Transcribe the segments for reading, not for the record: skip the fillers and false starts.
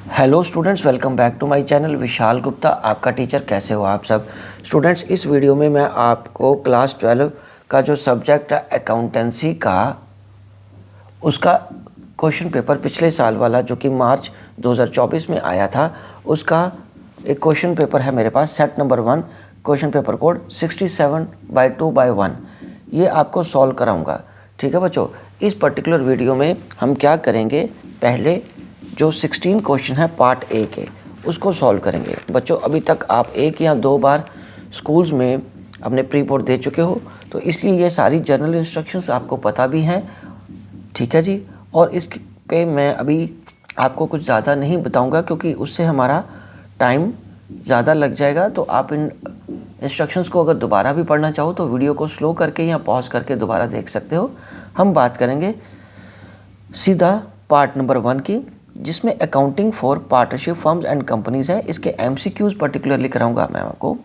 Hello students, welcome back to my channel. Vishal Gupta आपका teacher. कैसे हो आप सब स्टूडेंट्स? इस वीडियो में मैं आपको क्लास 12 का जो सब्जेक्ट है अकाउंटेंसी का, उसका क्वेश्चन पेपर पिछले साल वाला जो कि मार्च 2024 में आया था, उसका एक क्वेश्चन पेपर है मेरे पास, set number 1, question paper code 67/2/1। ये आपको सॉल्व कराऊंगा। ठीक है बच्चों, इस पर्टिकुलर वीडियो में हम क्या करेंगे, पहले जो 16 क्वेश्चन है पार्ट ए के, उसको सॉल्व करेंगे। बच्चों अभी तक आप 1 या 2 बार स्कूल्स में अपने प्री बोर्ड दे चुके हो, तो इसलिए ये सारी जनरल इंस्ट्रक्शंस आपको पता भी हैं। ठीक है जी। और इस पे मैं अभी आपको कुछ ज़्यादा नहीं बताऊंगा क्योंकि उससे हमारा टाइम ज़्यादा लग जाएगा। तो आप इन इंस्ट्रक्शंस को अगर दोबारा भी पढ़ना चाहो तो वीडियो को स्लो करके या पॉज करके दोबारा देख सकते हो। हम बात करेंगे सीधा पार्ट नंबर 1 की, जिसमें accounting for partnership firms and companies है। इसके एमसीक्यूज पर्टिकुलरली कराऊंगा मैं आपको।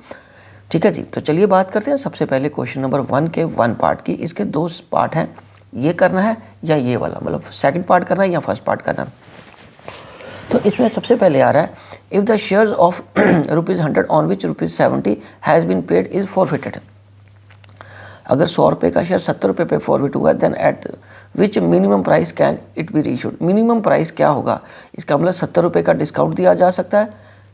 ठीक है जी, तो चलिए बात करते हैं सबसे पहले क्वेश्चन नंबर 1 के 1 पार्ट की। इसके 2 पार्ट हैं, ये करना है या ये वाला, मतलब सेकंड पार्ट करना है या फर्स्ट पार्ट करना है। तो इसमें सबसे पहले आ रहा है, if the shares of ₹100 on which ₹70 has been paid is forfeited. अगर 100 रुपये का शेयर 70 रुपये पे फॉरवर्ड हुआ, then at which minimum price can it be reissued. Minimum price क्या होगा? इसका मतलब 70 रुपये का डिस्काउंट दिया जा सकता है।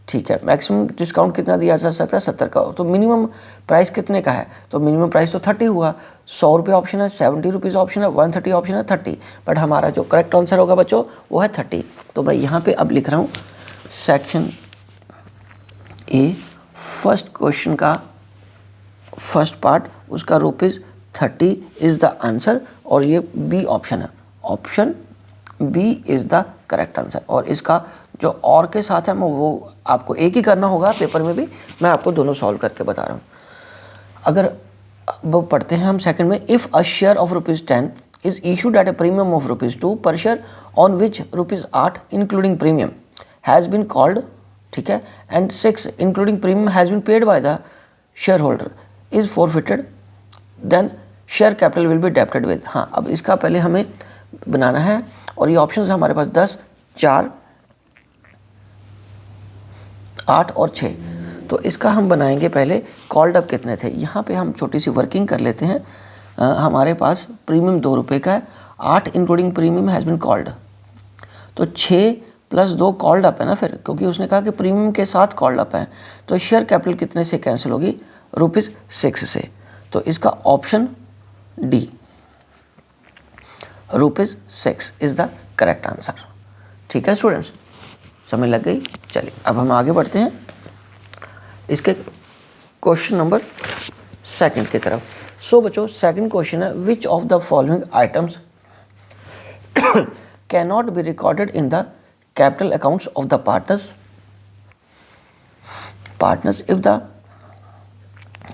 ठीक है, मैक्सिमम डिस्काउंट कितना दिया जा सकता है? 70 का। तो मिनिमम प्राइस कितने का है? तो मिनिमम प्राइस तो 30 हुआ। 100 रुपये ऑप्शन है, 70 रुपीज़ ऑप्शन है, 130 ऑप्शन है, 30। बट हमारा जो करेक्ट आंसर होगा बच्चों वो है 30। तो मैं यहाँ पे अब लिख रहा हूँ सेक्शन ए, फर्स्ट क्वेश्चन का फर्स्ट पार्ट, उसका ₹30 इज़ द आंसर। और ये बी ऑप्शन है, option B is the correct answer. और इसका जो और के साथ है वो आपको एक ही करना होगा पेपर में भी, मैं आपको दोनों सॉल्व करके बता रहा हूँ। अगर वो पढ़ते हैं हम सेकंड में, if a share of ₹10 is issued at a premium of ₹2 per share on which ₹8 including premium has been called, ठीक है, and 6 including premium has been paid by the share holder is forfeited, then share capital will be debited with. हाँ, अब इसका पहले हमें बनाना है और ये ऑप्शन है हमारे पास 10, 4, 8 और 6। तो इसका हम बनाएंगे पहले कॉल्ड अप कितने थे। यहाँ पे हम छोटी सी वर्किंग कर लेते हैं। हमारे पास प्रीमियम ₹2 का है, 8 including premium has been called, तो 6 + 2 कॉल्ड अप है ना फिर, क्योंकि उसने कहा कि प्रीमियम के साथ कॉल्ड अप है। तो शेयर कैपिटल कितने से कैंसिल होगी? ₹6 से। तो इसका option D, ₹6 is the correct answer. ठीक है स्टूडेंट्स, समझ लग गई? चलिए अब हम आगे बढ़ते हैं इसके क्वेश्चन नंबर 2 की तरफ। सो बच्चों सेकंड क्वेश्चन है, which of the following items can not be recorded in the capital accounts of the partners if the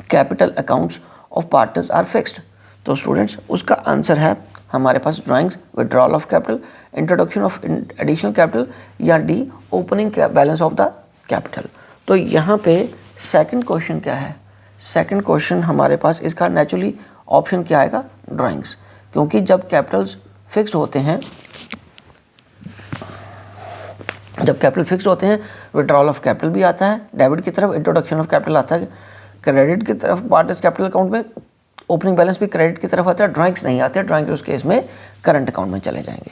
capital accounts of partners are fixed. तो स्टूडेंट्स उसका आंसर है हमारे पास drawings, withdrawal of capital, introduction of additional capital, या the opening balance of the capital. तो यहाँ पे second question क्या है? सेकंड क्वेश्चन हमारे पास इसका नेचुरली ऑप्शन क्या आएगा? ड्राइंग्स, क्योंकि जब कैपिटल्स फिक्स्ड होते हैं, जब कैपिटल फिक्स्ड होते हैं विड्रॉल ऑफ कैपिटल भी आता है डेबिट की तरफ, इंट्रोडक्शन ऑफ कैपिटल आता है क्रेडिट की तरफ, पार्टनर्स कैपिटल अकाउंट में ओपनिंग बैलेंस भी क्रेडिट की तरफ आता है, ड्राइंग्स नहीं आते। ड्राइंग्स उस केस में करंट अकाउंट में चले जाएंगे।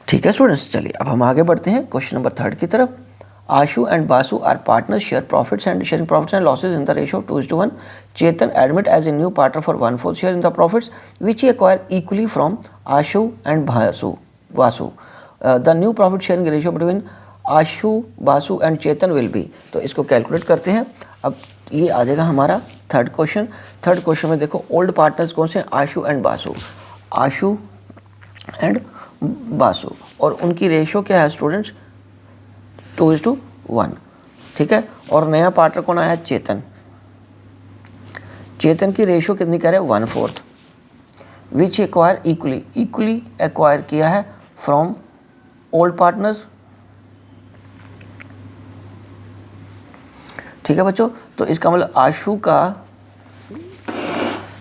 ठीक है स्टूडेंट्स, चलिए अब हम आगे बढ़ते हैं क्वेश्चन नंबर 3 की तरफ। Ashu and Basu are partners, share profits and sharing profits and losses in the ratio of 2:1। Chetan admit as a new partner for 1/4 share in the profits which he acquire equally from Ashu and Basu. The new profit sharing ratio between Ashu, Basu and Chetan will be. तो इसको calculate करते हैं। अब ये आ जाएगा हमारा third question. Third question में देखो ओल्ड पार्टनर्स कौन से हैं? आशु एंड बासु, आशु एंड बासु, और उनकी रेशियो क्या है स्टूडेंट्स? 2:1। ठीक है, और नया पार्टनर कौन आया? चेतन। चेतन की रेशियो कितनी कह रहे हैं? 1/4। विच एक्वायर इक्वली एक्वायर किया है फ्रॉम ओल्ड पार्टनर्स। ठीक है बच्चों, तो इसका मतलब आशु का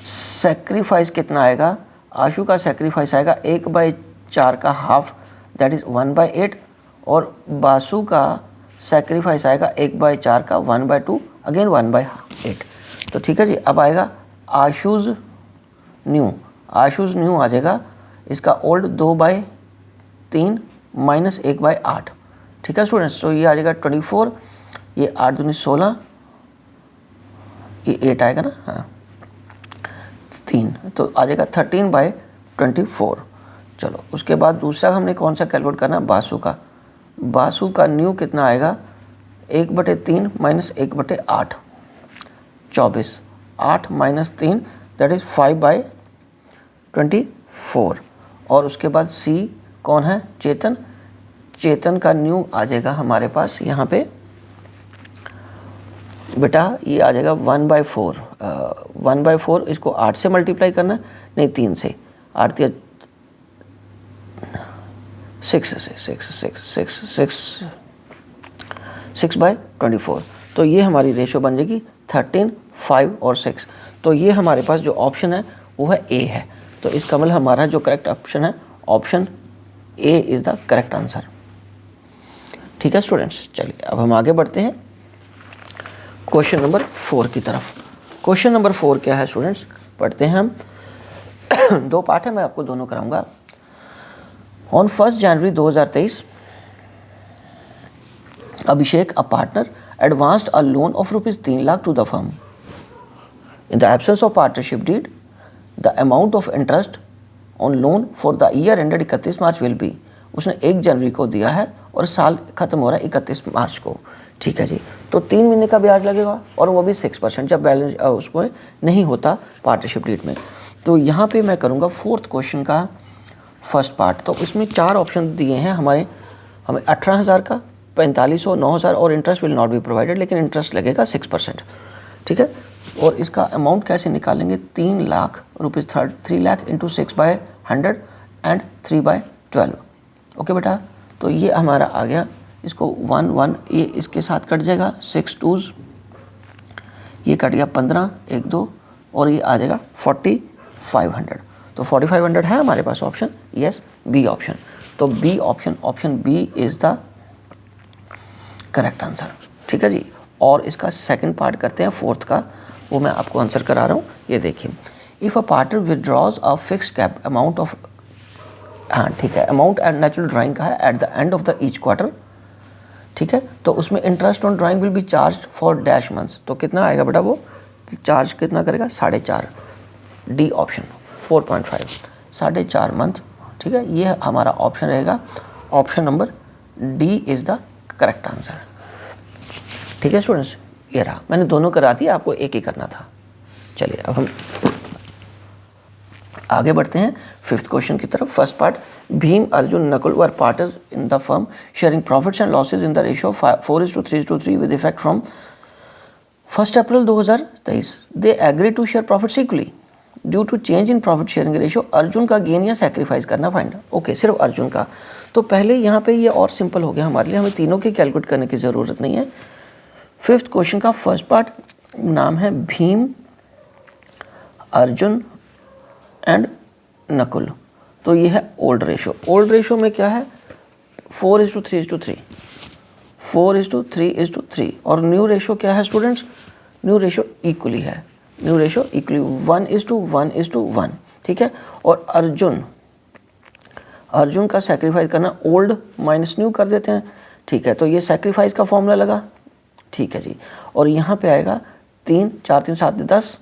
सेक्रीफाइस कितना आएगा? आशु का सेक्रीफाइस आएगा 1/4 का हाफ, दैट इज 1/8, और बासु का सेक्रीफाइस आएगा 1/4 का 1/2 अगेन 1/8। तो ठीक है जी। अब आएगा आशूज़ न्यू आ जाएगा इसका ओल्ड 2/3 माइनस 1/8। ठीक है स्टूडेंट्स। तो ये आ जाएगा 24, ये 8 दूनी 16, ये 8 आएगा ना, हाँ 3, तो आ जाएगा 13/24। चलो उसके बाद दूसरा हमने कौन सा कैलकुलेट करना, बासु का न्यू कितना आएगा 1/3 माइनस 1/8, 24, 8 माइनस 3 दैट इज 5/24। और उसके बाद सी कौन है, चेतन का न्यू आ जाएगा हमारे पास यहाँ पे बेटा, ये आ जाएगा 1/4। 1/4 इसको 8 से मल्टीप्लाई करना है, नहीं 3 से, 8 या 6/24। तो ये हमारी रेशो बन जाएगी 13, 5 और 6। तो ये हमारे पास जो ऑप्शन है वो है ए है। तो इसका मतलब हमारा जो करेक्ट ऑप्शन है, option A is the correct answer. ठीक है स्टूडेंट्स। चलिए अब हम आगे बढ़ते हैं क्वेश्चन नंबर 4 की तरफ। क्वेश्चन नंबर 4 क्या है स्टूडेंट्स, पढ़ते हैं हम। 2 पार्ट है, मैं आपको दोनों कराऊंगा। On 1 January 2023 Abhishek, a partner, advanced a loan of ₹3 lakh to the firm. In the absence of partnership deed, the amount of interest on loan for the year ended 31 March will be, उसने 1 जनवरी को दिया है और साल खत्म हो रहा है 31 मार्च को। ठीक है जी। तो 3 महीने का ब्याज लगेगा और वो भी 6% जब बैलेंस उसको नहीं होता पार्टनरशिप डीड में। तो यहाँ पे मैं करूँगा 4th क्वेश्चन का फर्स्ट पार्ट। तो इसमें 4 ऑप्शन दिए हैं हमें 18,000 का, 4500, 9,000 और interest will not be provided, लेकिन इंटरेस्ट लगेगा 6%। ठीक है। और इसका अमाउंट कैसे निकालेंगे, 3 lakh rupees, 3 lakh into 6/100 and 3/12। Okay बेटा। तो ये हमारा आ गया, इसको 1 ये इसके साथ कट जाएगा, 6 2s, ये कट गया 15, 1 2 और ये आ जाएगा 4500। तो 4500 है हमारे पास ऑप्शन, यस बी ऑप्शन। तो B option, option B is the correct answer. ठीक है जी। और इसका सेकंड पार्ट करते हैं 4th का, वो मैं आपको आंसर करा रहा हूँ। ये देखिए, if a partner withdraws a fixed cap amount of, हाँ ठीक है, अमाउंट एंड नेचुरल ड्राइंग का है at the end of the each quarter. ठीक है। तो उसमें interest on drawing will be charge for dash months. तो कितना आएगा बेटा, वो चार्ज कितना करेगा, 4.5। D option 4.5, 4.5 month. ठीक है। ये हमारा ऑप्शन रहेगा, option number D is the correct answer. ठीक है स्टूडेंट्स। ये रहा, मैंने दोनों करा दिए, आपको एक ही करना था। चलिए अब हम आगे बढ़ते हैं 5th क्वेश्चन की तरफ। First part, Bhim, Arjun, Nakul were partners in the firm sharing profits and losses in the ratio 4:3:3 with effect from 1 April 2023। They agree to share profits equally due to change in profit sharing ratio. Arjun का gain या sacrifice करना find. Okay, सिर्फ अर्जुन का। तो पहले यहाँ पे ये और सिंपल हो गया हमारे लिए, हमें तीनों की कैलकुलेट करने की ज़रूरत नहीं है। 5th क्वेश्चन का फर्स्ट पार्ट नाम है भीम, अर्जुन एंड नकुल। तो ये है ओल्ड रेशो। ओल्ड रेशो में क्या है, 4:3:3, 4:3:3। और न्यू रेशो क्या है स्टूडेंट्स, न्यू रेशो इक्वली है, न्यू रेशो इक्वली 1:1:1। ठीक है। और अर्जुन का सेक्रीफाइस करना, ओल्ड माइनस न्यू कर देते हैं। ठीक है। तो ये सेक्रीफाइस का फॉर्मूला लगा। ठीक है जी। और यहाँ पे आएगा 3, 4 3 7 10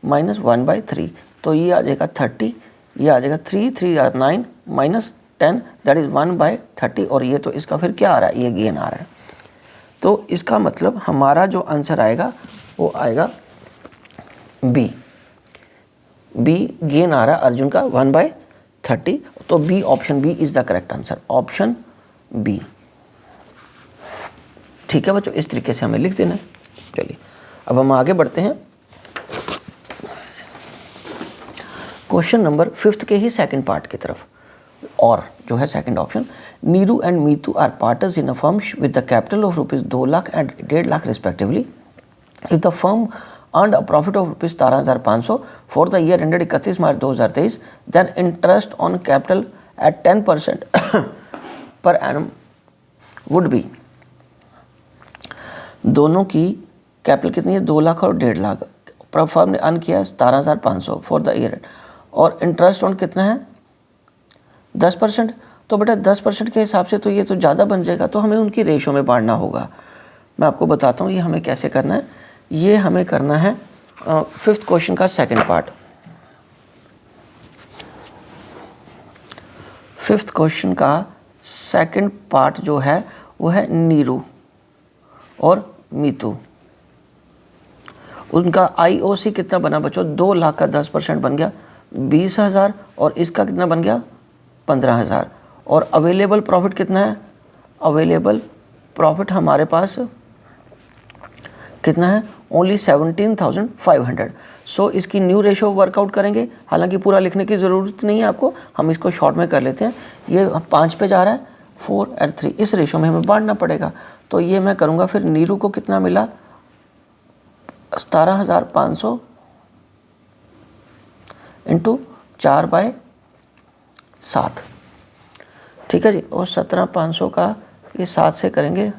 माइनस 1/3। तो ये आ जाएगा 30, ये आ जाएगा 3 3 9 माइनस 10 दैट इज़ 1/30। और ये तो इसका फिर क्या आ रहा है, ये गेन आ रहा है। तो इसका मतलब हमारा जो आंसर आएगा वो आएगा बी। बी गेन आ रहा है अर्जुन का 1/30। तो B, option B is the correct answer, option B. ठीक है बच्चों, इस तरीके से हमें लिख देना है। चलिए अब हम आगे बढ़ते हैं क्वेश्चन नंबर 5th के ही सेकंड पार्ट की तरफ। और जो है second option, Neeru and Meetu are partners in a firm with the capital of ₹2 lakh and 1.5 lakh respectively. If the firm earned a profit of ₹17,500 for the year ended 31 March 2023, then interest on capital at 10% per annum would be, दोनों की capital कितनी है 2 लाख और 1.5 lakh, firm ने earn किया 17,500 for the year, और interest on कितना है 10%। तो बेटा 10% के हिसाब से तो ये तो ज़्यादा बन जाएगा, तो हमें उनकी रेशो में बांटना होगा। मैं आपको बताता हूँ ये हमें कैसे करना है। ये हमें करना है 5th क्वेश्चन का सेकंड पार्ट। 5th क्वेश्चन का सेकंड पार्ट जो है वो है नीरू और मीतू, उनका IOC कितना बना बच्चों 2 लाख का 10% बन गया 20,000, और इसका कितना बन गया 15,000। और अवेलेबल प्रॉफिट कितना है, अवेलेबल प्रॉफिट हमारे पास कितना है ओनली 17,500। सो इसकी न्यू रेशो वर्कआउट करेंगे, हालांकि पूरा लिखने की ज़रूरत नहीं है आपको, हम इसको शॉर्ट में कर लेते हैं। ये 5 पे जा रहा है 4 और 3, इस रेशो में हमें बांटना पड़ेगा। तो ये मैं करूँगा, फिर नीरू को कितना मिला 17,500 इंटू 4/7, ठीक है जी। और 17,500 का ये 7 से करेंगे,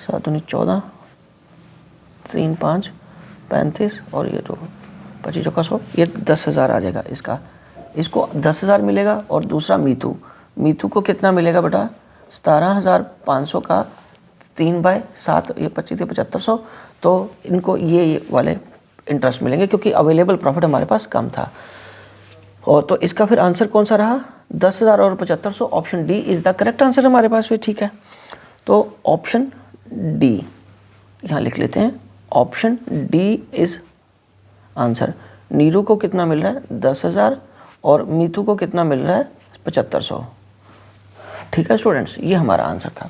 7 दूनी 14, 3 5 35, और ये 2 25 चौका 100, ये 10,000 आ जाएगा इसका। इसको 10,000 मिलेगा। और दूसरा मीतू को कितना मिलेगा बेटा 17,500 का 3/7, ये 25 7500। तो इनको ये वाले इंटरेस्ट मिलेंगे क्योंकि अवेलेबल प्रॉफिट हमारे पास कम था। और तो इसका फिर आंसर कौन सा रहा 10,000 और 7500। Option D is the correct answer हमारे पास भी, ठीक है। तो ऑप्शन डी यहाँ लिख लेते हैं, option D is answer. Neeru को कितना मिल रहा है 10,000 और मीतू को कितना मिल रहा है 7500, ठीक है स्टूडेंट्स, ये हमारा आंसर था।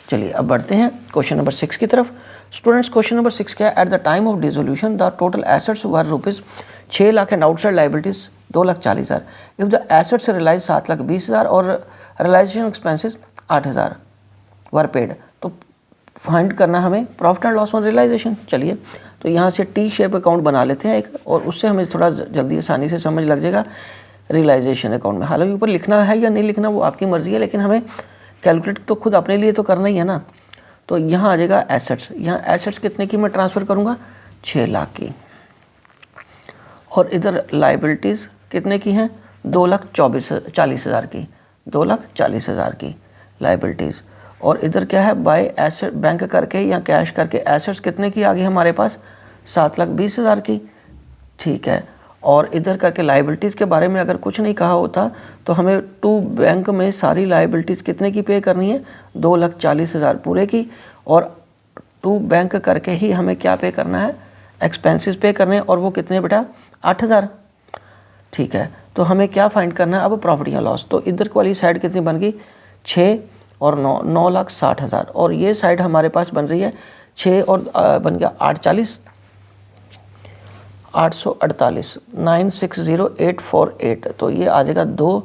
चलिए अब बढ़ते हैं क्वेश्चन नंबर 6 की तरफ। स्टूडेंट्स क्वेश्चन नंबर 6 क्या है, at the time of dissolution the total assets were rupees 6 lakh and outside liabilities 2,40,000। If the assets realise 7,20,000 और रियलाइजेशन एक्सपेंसेस 8,000 वर पेड। तो फाइंड करना हमें profit and loss on realisation. चलिए तो यहाँ से टी शेप अकाउंट बना लेते हैं एक, और उससे हमें थोड़ा जल्दी आसानी से समझ लग जाएगा रियलाइजेशन अकाउंट में। हालांकि ऊपर लिखना है या नहीं लिखना वो आपकी मर्ज़ी है, लेकिन हमें कैलकुलेट तो खुद अपने लिए तो करना ही है ना। तो यहाँ आ जाएगा एसेट्स, यहाँ एसेट्स कितने की मैं ट्रांसफ़र करूँगा 6 लाख की, और इधर लाइबिलिटीज़ कितने की हैं 2,40,000 की, 2,40,000 की लाइबिलिटीज़। और इधर क्या है बाय एसेट बैंक करके या कैश करके एसेट्स कितने की आ गई हमारे पास 7,20,000 की, ठीक है। और इधर करके लाइबिलिटीज़ के बारे में अगर कुछ नहीं कहा होता तो हमें टू बैंक में सारी लाइबिलिटीज़ कितने की पे करनी है 2,40,000 पूरे की, और टू बैंक करके ही हमें क्या पे करना है एक्सपेंसेस पे करने हैं, और वो कितने बेटा 8,000, ठीक है। तो हमें क्या फाइंड करना है अब प्रॉफिट या लॉस। तो इधर वाली साइड कितनी बन गई 6 और 9,60,000, और ये साइड हमारे पास बन रही है 6 और बन गया 840 848 960,848। तो ये आ जाएगा 2,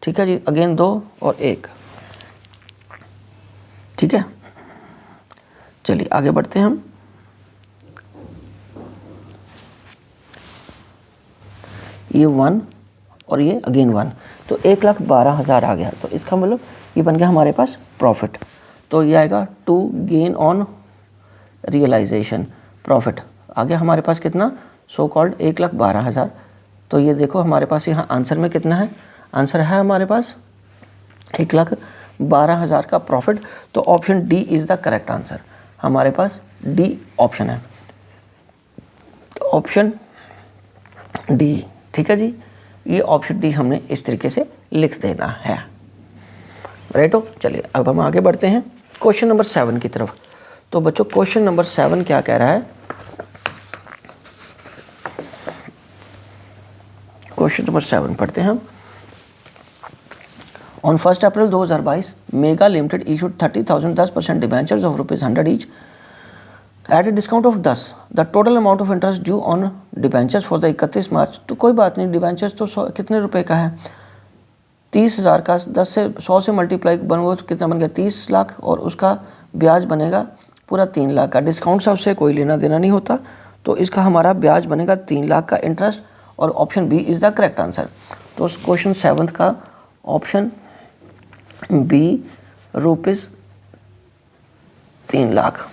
ठीक है जी, अगेन 2 और 1, ठीक है। चलिए आगे बढ़ते हैं हम। ये 1 और ये अगेन 1, तो 1,12,000 आ गया। तो इसका मतलब ये बन गया हमारे पास प्रॉफिट। तो ये आएगा to gain on realisation profit आ गया हमारे पास कितना सो कॉल्ड 1,12,000। तो ये देखो हमारे पास यहाँ आंसर में कितना है, आंसर है हमारे पास 1,12,000 का प्रॉफिट। तो option D is the correct answer, हमारे पास डी ऑप्शन है, तो ऑप्शन डी, ठीक है जी। ये ऑप्शन डी हमने इस तरीके से लिख देना है, राइट हो। चलिए अब हम आगे बढ़ते हैं क्वेश्चन नंबर 7 की तरफ। तो बच्चों क्वेश्चन नंबर 7 क्या कह रहा है, क्वेश्चन नंबर 7 पढ़ते हैं हम। On 1 April 2022 mega limited issued 30,000 10% debentures of ₹100 each eight a discount of 10। The total amount of interest due on debentures for the 31 मार्च। तो कोई बात नहीं, डिबेंचर्स तो कितने रुपए का है 30,000 का, 10 से 100 से मल्टीप्लाई बनोगे तो कितना बन गया 30 लाख, और उसका ब्याज बनेगा पूरा 3 लाख का। डिस्काउंट से उससे कोई लेना देना नहीं होता, तो इसका हमारा ब्याज बनेगा 3 लाख का इंटरेस्ट, और option B is the correct answer. तो क्वेश्चन 7 का option B rupees 3 lakh.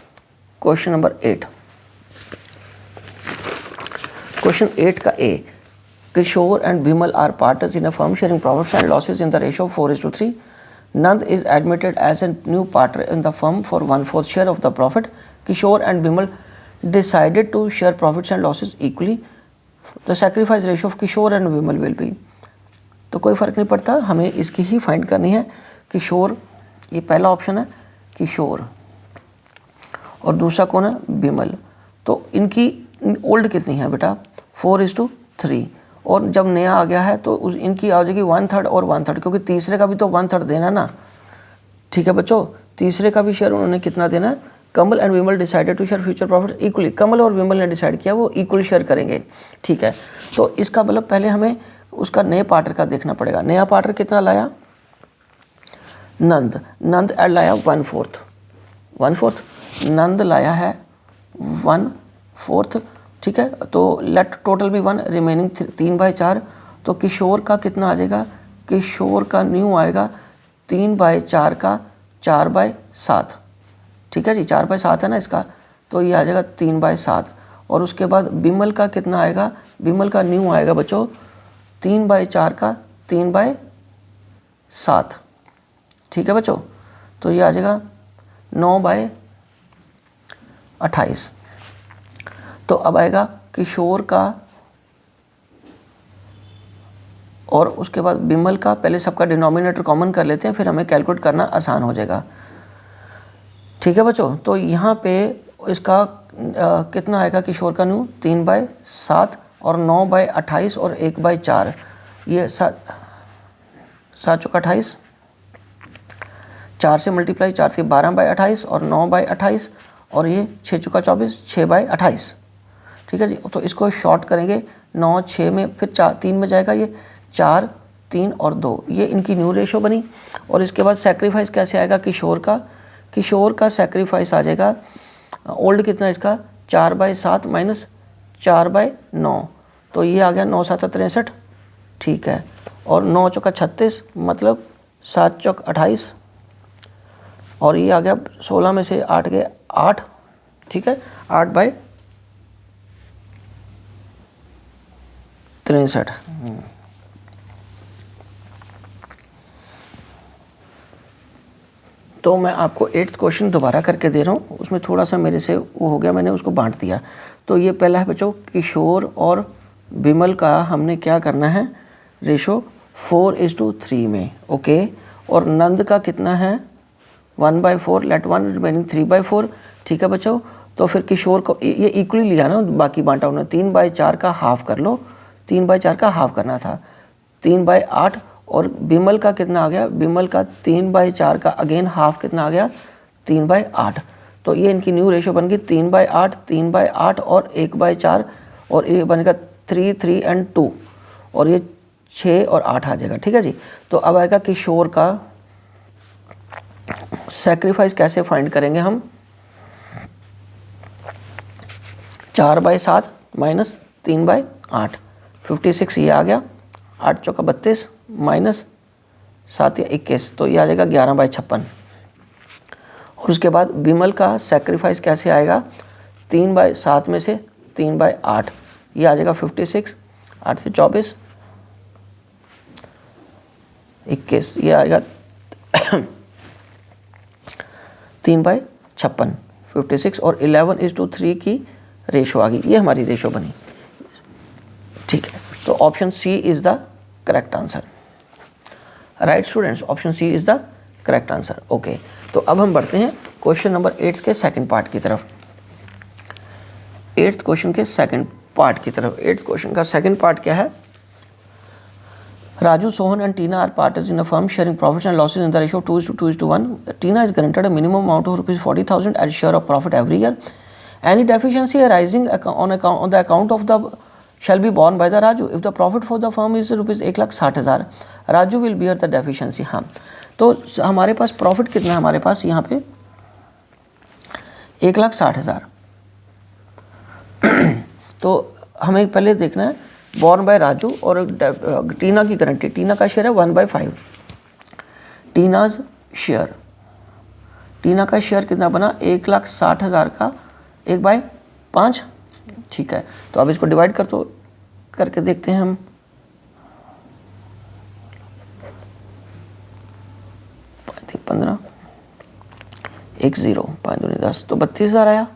Question number 8, question 8 का A, Kishore and Vimal are partners in a firm sharing profits and losses in the ratio 4:3. Nand is admitted as a new partner in the firm for 1/4 share of the profit. Kishore and Vimal decided to share profits and losses equally. The sacrifice ratio of Kishore and Vimal will be. तो कोई फ़र्क नहीं पड़ता, हमें इसकी ही find करनी है। किशोर, ये पहला ऑप्शन है किशोर, और दूसरा कौन है? विमल। तो इनकी ओल्ड कितनी है बेटा? 4:3, और जब नया आ गया है तो इनकी आ जाएगी 1/3 और 1/3, क्योंकि तीसरे का भी तो 1/3 देना ना। ठीक है बच्चों, तीसरे का भी शेयर उन्होंने कितना देना है? Kamal and Vimal decided to share future profit equally. Kamal और विमल ने डिसाइड किया वो इक्वल शेयर करेंगे। ठीक है, तो इसका मतलब पहले हमें उसका नए पार्टनर का देखना पड़ेगा। नया पार्टनर कितना लाया? नंद। नंद लाया 1/4। नंद लाया है 1/4। ठीक है, तो लेट टोटल भी 1, रिमेनिंग 3/4। तो किशोर का कितना आ जाएगा? किशोर का न्यू आएगा 3/4 का 4/7। ठीक है जी, 4/7 है ना इसका, तो ये आ जाएगा 3/7। और उसके बाद विमल का कितना आएगा? विमल का न्यू आएगा बच्चों 3/4 का 3/7। ठीक है बच्चों, तो ये आ जाएगा 9/28। तो अब आएगा किशोर का और उसके बाद विमल का। पहले सबका डिनोमिनेटर कॉमन कर लेते हैं, फिर हमें कैलकुलेट करना आसान हो जाएगा। ठीक है बच्चों, तो यहाँ पे इसका कितना आएगा? किशोर का न्यू 3/7 और 9/28 और 1/4, ये 7 चौका 28, 4 से मल्टीप्लाई, 4 से 12/28 और 9/28, और ये 6 चौका 24, 6/28। ठीक है जी, तो इसको शॉर्ट करेंगे 9 6 में, फिर 3 में जाएगा, ये 4 3 और 2, ये इनकी न्यू रेशो बनी। और इसके बाद सेक्रीफाइस कैसे आएगा किशोर का? किशोर का सेक्रीफाइस आ जाएगा, ओल्ड कितना इसका? 4/7 माइनस 4/9, तो ये आ गया 9 7 63। ठीक है, और 9 चौका 36, मतलब 7 चौक 28, और ये आ गया 16 में से 8 गए 8। ठीक है, 8/63। तो मैं आपको 8th क्वेश्चन दोबारा करके दे रहा हूँ, उसमें थोड़ा सा मेरे से वो हो गया, मैंने उसको बांट दिया। तो ये पहला है बच्चों, किशोर और विमल का हमने क्या करना है? रेशो 4:3 में। ओके, और नंद का कितना है? 1/4, लेट 1 रिमेनिंग 3/4। ठीक है बच्चों, तो फिर किशोर को ये इक्वली लिया ना, बाकी बांटा उन्होंने। 3/4 का हाफ कर लो, 3/4 का हाफ करना था, 3/8। और विमल का कितना आ गया? विमल का 3/4 का अगेन हाफ कितना आ गया? 3/8। तो ये इनकी न्यू रेशो बन गई 3/8, 3/8 और 1/4, और ये बनेगा 3 3 एंड 2, और ये 6 और 8 आ जाएगा। ठीक है जी, तो अब आएगा किशोर का सेक्रीफाइस कैसे फाइंड करेंगे हम? 4/7 माइनस 3/8, 56 ये आ गया, 8 चौका 32 माइनस 7 या 21, तो ये आ जाएगा 11/56। और उसके बाद विमल का सेक्रीफाइस कैसे आएगा? 3/7 में से 3/8, ये आ जाएगा 56, 8 से 24 21, ये आएगा 3/56, 56 और 11:3 की रेशो आ गई, ये हमारी रेशो बनी। ठीक है, तो option C is the correct answer. Right students, option C is the correct answer. Okay, तो अब हम बढ़ते हैं क्वेश्चन नंबर 8 के सेकंड पार्ट की तरफ। 8th क्वेश्चन के सेकंड पार्ट की तरफ। 8th क्वेश्चन का सेकंड पार्ट क्या है? Raju, Sohan and Tina are partners in a firm sharing profits and losses in the ratio of 2:1. Tina is granted a minimum amount of ₹40,000 as share of profit every year. Any deficiency arising on the account of the shall be borne by the Raju. If the profit for the firm is ₹1,60,000, Raju will bear the deficiency. हाँ, तो हमारे पास profit कितना है? हमारे पास यहाँ पे 1,60,000। तो हमें पहले देखना है बॉर्न बाय राजू और टीना की गारंटी। टीना का शेयर है 1/5। टीनाज शेयर टीना का शेयर कितना बना, 1,60,000 का 1/5, ठीक है। तो अब इसको डिवाइड करके देखते हैं हम। 15, 1 0, 5 दूनी 10, तो 32,000 आया,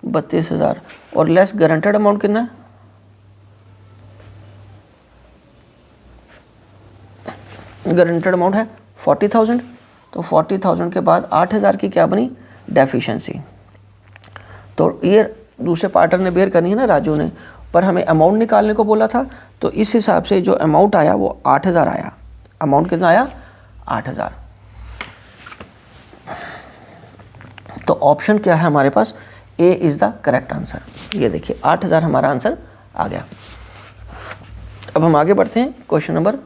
32,000। और लेस गारंटेड अमाउंट कितना है, गारंटेड अमाउंट है 40,000। तो 40,000 के बाद 8,000 की क्या बनी, डेफिशिएंसी। तो ये दूसरे पार्टनर ने बेयर करनी है ना, राजू ने, पर हमें अमाउंट निकालने को बोला था। तो इस हिसाब से जो अमाउंट आया वो 8,000 आया। अमाउंट कितना आया, 8,000। तो ऑप्शन क्या है हमारे पास, A is the correct answer. ये देखिए 8,000 हमारा आंसर आ गया। अब हम आगे बढ़ते हैं क्वेश्चन नंबर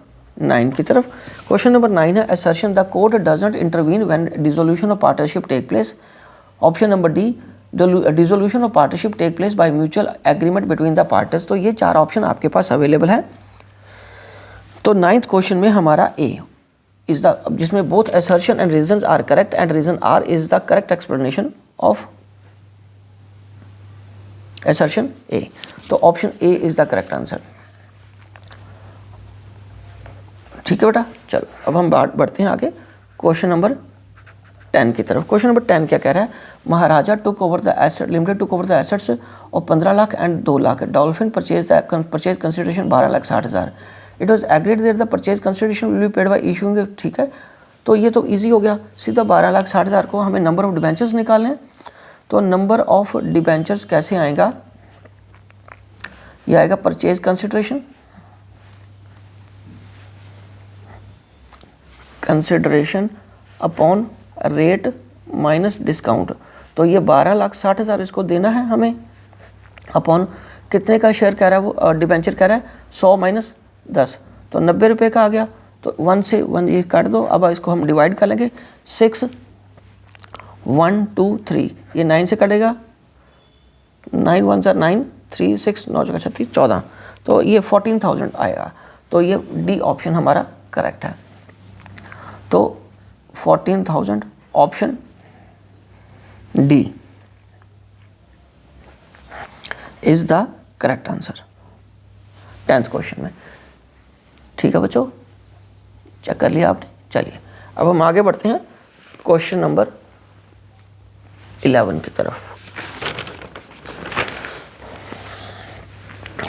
9 की तरफ। क्वेश्चन नंबर 9 है assertion the court doesn't intervene when dissolution of partnership take place. Option number D, dissolution of partnership take place by mutual agreement between the partners. तो ये 4 ऑप्शन आपके पास अवेलेबल है। तो 9th question में हमारा A is the, जिसमें both assertion and reasons are correct and reason are is the correct explanation of assertion A. तो option A is the correct answer. ठीक है बेटा, चलो अब हम बढ़ते हैं आगे क्वेश्चन नंबर 10 की तरफ। क्वेश्चन नंबर 10 क्या कह रहा है, Maharaja took over the asset limited took over the assets of 15 lakh and 2 lakh. Dolphin purchase consideration 12,60,000। It was agreed that the purchase consideration will be paid by issuing. ठीक है, तो ये तो ईजी हो गया, सीधा 12,60,000 को हमें नंबर ऑफ डिबेंचर्स निकालने हैं। तो नंबर ऑफ डिबेंचर्स कैसे आएगा, ये आएगा purchase consideration upon rate minus discount. तो ये 12,60,000 इसको देना है हमें, अपॉन कितने का शेयर कह रहा है वो, डिबेंचर कह रहा है 100 माइनस 10, तो 90 रुपये का आ गया। तो 1 से 1 ये काट दो। अब इसको हम डिवाइड कर लेंगे, 6 1 2 3, ये 9 से कटेगा, 9 1 सा 9, 3 6 9 जगह 36 14, तो ये 14,000 आएगा। तो ये डी ऑप्शन हमारा करेक्ट है। तो 14,000 option D is the correct answer 10th question में। ठीक है बच्चों, चेक कर लिया आपने। चलिए अब हम आगे बढ़ते हैं क्वेश्चन नंबर 11 की तरफ।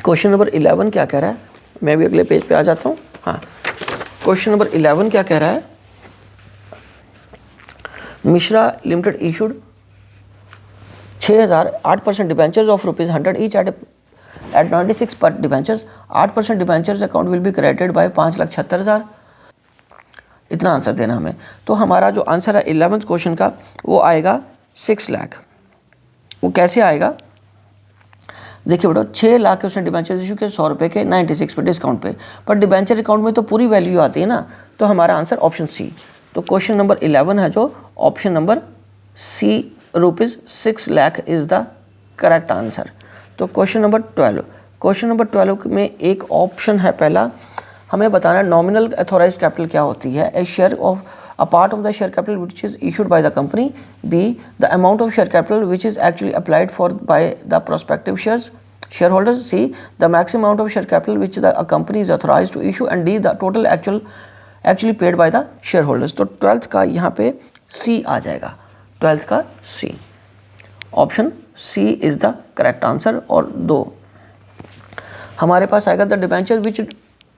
क्वेश्चन नंबर 11 क्या कह रहा है, मैं भी अगले पेज पे आ जाता हूँ। हाँ, क्वेश्चन नंबर 11 क्या कह रहा है, Mishra limited issued 6,000 8% debentures of ₹100 each eight 96 पर debentures. 8% debentures account will be credited bye 5,76,000। इतना आंसर देना हमें। तो हमारा जो आंसर है 11th क्वेश्चन का वो आएगा 6 लाख। वो कैसे आएगा, देखिए बेटा 6 लाख के उसने डिबेंचर इशू के 100 रुपये के 96 पे डिस्काउंट पे, पर डिबेंचर अकाउंट में तो पूरी वैल्यू आती है ना। तो हमारा आंसर ऑप्शन सी। तो क्वेश्चन नंबर 11 है जो option number C ₹6 lakh is the correct answer. तो क्वेश्चन नंबर 12, क्वेश्चन नंबर 12 में एक ऑप्शन है पहला, हमें बताना है नॉमिनल अथॉराइज्ड कैपिटल क्या होती है। A share of a part of the share capital which is issued by the company. B, the amount of share capital which is actually applied for by the prospective shareholders. C, the maximum amount of share capital which a company is authorized to issue. And D, the total actually paid by the shareholders. तो 12th का यहाँ पे C आ जाएगा, 12th का C। Option C is the correct answer। और 2 हमारे पास आएगा the debentures which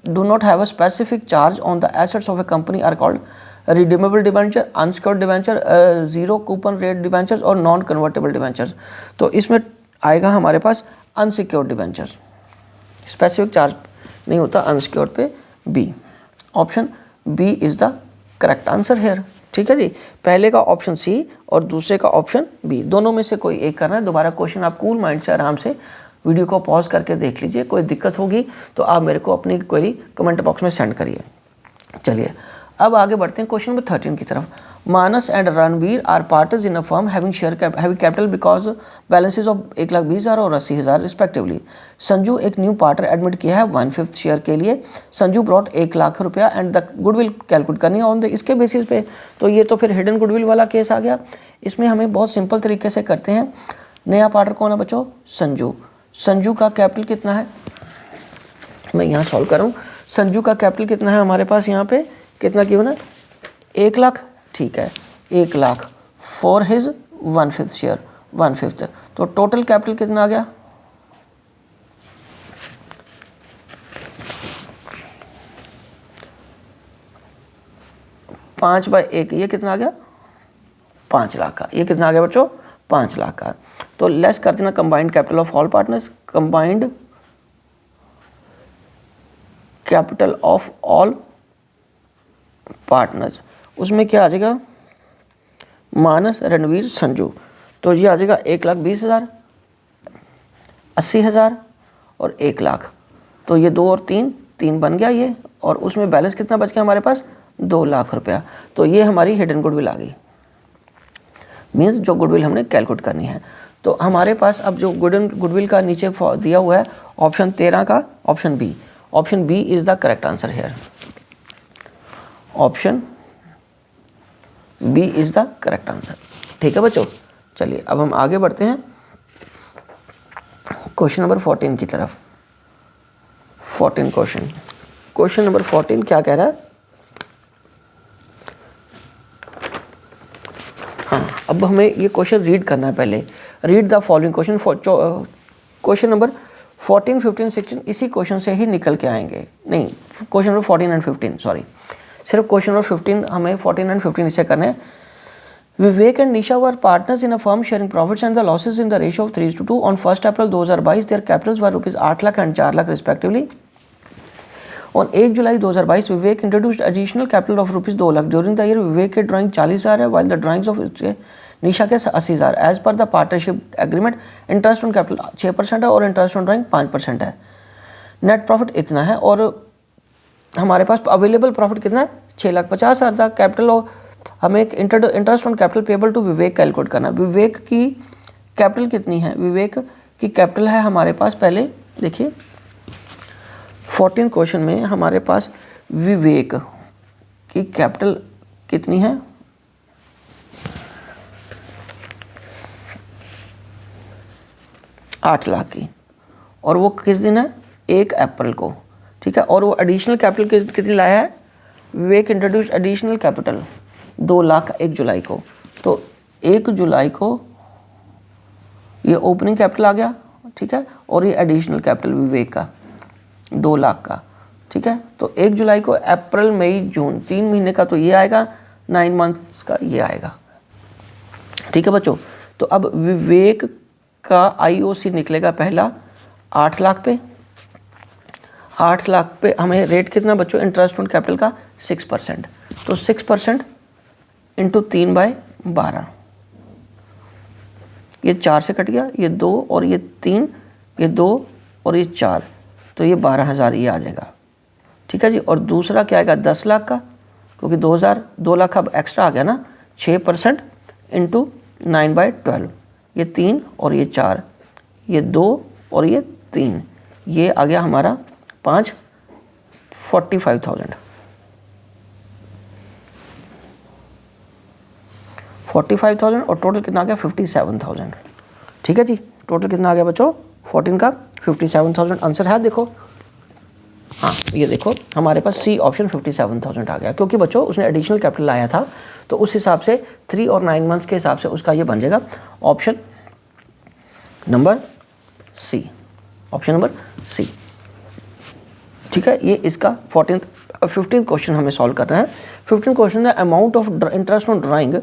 do not have a specific charge on the assets of a company are called redeemable debenture, unsecured debenture, zero coupon rate debentures और non convertible debentures. तो इसमें आएगा हमारे पास unsecured debentures, specific charge नहीं होता unsecured पे। B, option B is the correct answer here. ठीक है जी, पहले का ऑप्शन सी और दूसरे का ऑप्शन बी, दोनों में से कोई एक करना है। दोबारा क्वेश्चन आप कूल माइंड से आराम से वीडियो को पॉज करके देख लीजिए। कोई दिक्कत होगी तो आप मेरे को अपनी क्वेरी कमेंट बॉक्स में सेंड करिए। चलिए अब आगे बढ़ते हैं क्वेश्चन नंबर 13 की तरफ। Manas and Ranveer are partners in a firm having capital because balances of 1,20,000 और 80,000 रिस्पेक्टिवली। संजू एक न्यू पार्टनर एडमिट किया है 1/5 शेयर के लिए। संजू ब्रॉट 1,00,000 रुपया एंड द गुडविल कैलकुलेट करनी है ऑन द इसके बेसिस पे। तो ये तो फिर हिडन गुडविल वाला केस आ गया। इसमें हमें बहुत सिंपल तरीके से करते हैं। नया पार्टनर कौन है बच्चों? संजू। संजू का कैपिटल कितना है? मैं यहाँ सॉल्व कर रहा हूँ। संजू का कैपिटल कितना है हमारे पास यहाँ पे? कितना गिवन है? 1,00,000। ठीक है, 1,00,000 फॉर हिज 1/5 शेयर, 1/5। तो टोटल कैपिटल कितना आ गया? पाँच बाय 1, ये कितना आ गया? 5,00,000 का। ये कितना आ गया बच्चों? 5,00,000 का। तो लेस कर देना combined capital of all partners. Combined capital of all partners, उसमें क्या आ जाएगा? मानस, रणवीर, संजू। तो ये आ जाएगा 1,20,000, 80,000 और 1,00,000। तो ये 2 और 3 बन गया ये। और उसमें बैलेंस कितना बच गया हमारे पास? 2,00,000 रुपया। तो ये हमारी हिडन गुडविल आ गई, मीन्स जो गुडविल हमने कैलकुलेट करनी है। तो हमारे पास अब जो गुडविल का नीचे दिया हुआ है ऑप्शन 13 का, option B. Option B is the correct answer here. Option B is the correct answer. ठीक है बच्चों, चलिए अब हम आगे बढ़ते हैं क्वेश्चन नंबर 14 की तरफ। 14 क्वेश्चन नंबर 14 क्या कह रहा है? हाँ, अब हमें ये क्वेश्चन रीड करना है। पहले read the following question. Question number 14, 15, 16 इसी क्वेश्चन से ही निकल के आएंगे। नहीं, क्वेश्चन नंबर 14 एंड 15, सॉरी, सिर्फ क्वेश्चन नंबर 15 हमें 14 एंड 15 इससे करने हैं। Vivek and Nisha were partners in a firm sharing profits and the losses in the ratio of 3:2 on 1 April 2022 their capitals were ₹8,00,000 and 4,00,000 respectively. On 1 July 2022 Vivek introduced additional capital of ₹2,00,000 during the year. Vivek के drawing 40,000 है while the drawings of Nisha के 80,000। As per the partnership agreement interest on capital 6% है और interest on drawing 5% है। Net profit इतना है और हमारे पास अवेलेबल प्रॉफिट कितना है? 6,50,000 था। कैपिटल और हमें एक interest on capital payable to Vivek calculate करना। विवेक की कैपिटल कितनी है? विवेक की कैपिटल है हमारे पास, पहले देखिए 14 क्वेश्चन में हमारे पास विवेक की कैपिटल कितनी है? 8,00,000 की। और वो किस दिन है? 1 अप्रैल को। ठीक है, और वो एडिशनल कैपिटल कितनी लाया है? विवेक इंट्रोड्यूस एडिशनल कैपिटल 2,00,000 1 जुलाई को। तो 1 जुलाई को ये ओपनिंग कैपिटल आ गया, ठीक है, और ये एडिशनल कैपिटल विवेक का 2,00,000 का। ठीक है, तो 1 जुलाई को अप्रैल, मई, जून 3 महीने का तो ये आएगा, 9 मंथ्स का ये आएगा। ठीक है बच्चों, तो अब विवेक का IOC निकलेगा पहला 8,00,000 पे। 8,00,000 पे हमें रेट कितना बच्चों? इंटरेस्ट ऑन कैपिटल का 6%। तो 6% इंटू 3/12, ये 4 से कट गया, ये 2 और ये 3, ये 2 और ये 4, तो ये 12,000 ये आ जाएगा। ठीक है जी। और दूसरा क्या आएगा? 10,00,000 का, क्योंकि 2,00,000 अब एक्स्ट्रा आ गया ना। 6% इंटू 9/12, ये 3 और ये 4, ये 2 और ये 3, ये आ गया हमारा 5, 45,000। 45,000 और टोटल कितना आ गया? 57,000। ठीक है जी, टोटल कितना आ गया बच्चों? 14 का 57,000 आंसर है। देखो, हाँ ये देखो हमारे पास सी ऑप्शन 57,000 आ गया, क्योंकि बच्चों उसने एडिशनल कैपिटल लाया था, तो उस हिसाब से 3 और 9 मंथ्स के हिसाब से उसका ये बन जाएगा option number C. Option number C. ठीक है, ये इसका 15th क्वेश्चन हमें सॉल्व करना है। 15th क्वेश्चन है amount of interest on drying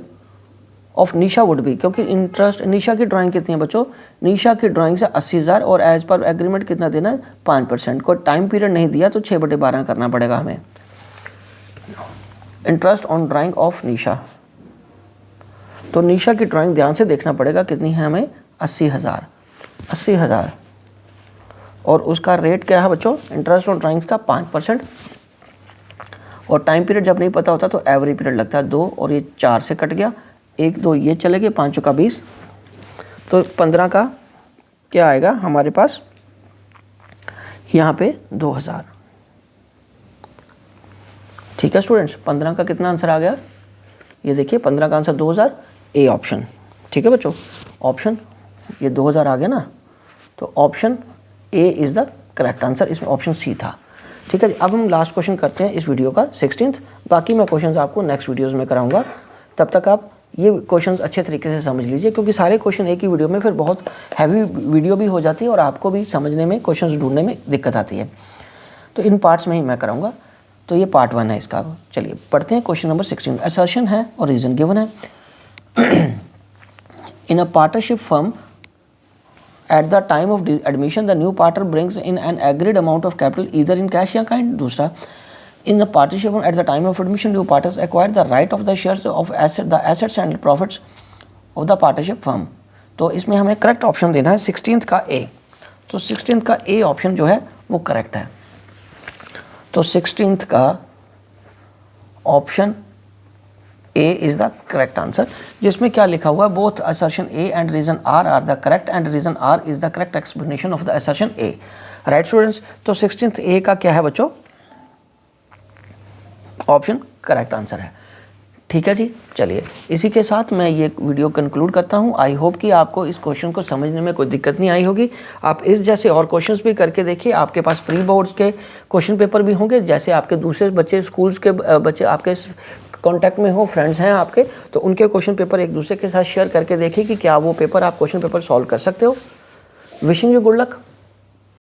of Nisha would be. क्योंकि इंटरेस्ट, निशा की ड्राइंग कितनी है बच्चों? निशा की ड्राइंग से 80,000 और एज पर एग्रीमेंट कितना देना है? 5%। कोई टाइम पीरियड नहीं दिया तो 6/12 करना पड़ेगा हमें। इंटरेस्ट ऑन ड्राइंग ऑफ निशा, तो निशा की ड्राइंग ध्यान से देखना पड़ेगा, कितनी है हमें? 80,000। 80,000 और उसका रेट क्या है बच्चों? इंटरेस्ट ऑन ड्राइंग्स का 5%। और टाइम पीरियड जब नहीं पता होता तो एवरी पीरियड लगता है 2, और ये 4 से कट गया, 1 2 ये चले गए, 5 का 20, तो 15 का क्या आएगा हमारे पास यहाँ पे 2000। ठीक है स्टूडेंट्स, 15 का कितना आंसर आ गया, ये देखिए 15 का आंसर 2000, ए ऑप्शन। ठीक है बच्चों, ऑप्शन ये 2000 आ गया ना, तो option A is the correct answer, इसमें ऑप्शन सी था। ठीक है जी, अब हम लास्ट क्वेश्चन करते हैं इस वीडियो का 16th। बाकी मैं क्वेश्चंस आपको नेक्स्ट वीडियोस में कराऊंगा, तब तक आप ये क्वेश्चंस अच्छे तरीके से समझ लीजिए, क्योंकि सारे क्वेश्चन एक ही वीडियो में फिर बहुत हैवी वीडियो भी हो जाती है और आपको भी समझने में, क्वेश्चंस ढूंढने में दिक्कत आती है। तो इन पार्ट्स में ही मैं कराऊंगा। तो ये पार्ट 1 है इसका। चलिए पढ़ते हैं क्वेश्चन नंबर 16। असर्शन है और रीज़न गिवन है। In a partnership firm at the time of admission the new partner brings in an agreed amount of capital either in cash या kind। दूसरा, in the partnership at the time of admission new partners acquired the right of the shares of the assets and profits of the partnership firm। तो इसमें हमें correct option देना है 16th का ए। तो 16th का ए ऑप्शन जो है वो करेक्ट है। तो 16th का option A is the correct answer, जिसमें क्या लिखा हुआ है, both assertion A and reason R are the correct and reason R is the correct explanation of the assertion A। right students, तो 16th A का क्या है बच्चों, ऑप्शन करेक्ट आंसर है। ठीक है जी, चलिए इसी के साथ मैं ये वीडियो कंक्लूड करता हूँ। आई होप कि आपको इस क्वेश्चन को समझने में कोई दिक्कत नहीं आई होगी। आप इस जैसे और क्वेश्चंस भी करके देखिए, आपके पास प्री बोर्ड्स के क्वेश्चन पेपर भी होंगे, जैसे आपके दूसरे बच्चे स्कूल्स के बच्चे आपके कांटेक्ट में हो, फ्रेंड्स हैं आपके, तो उनके क्वेश्चन पेपर एक दूसरे के साथ शेयर करके देखिए कि क्या वो पेपर आप क्वेश्चन पेपर सॉल्व कर सकते हो। Wishing you good luck.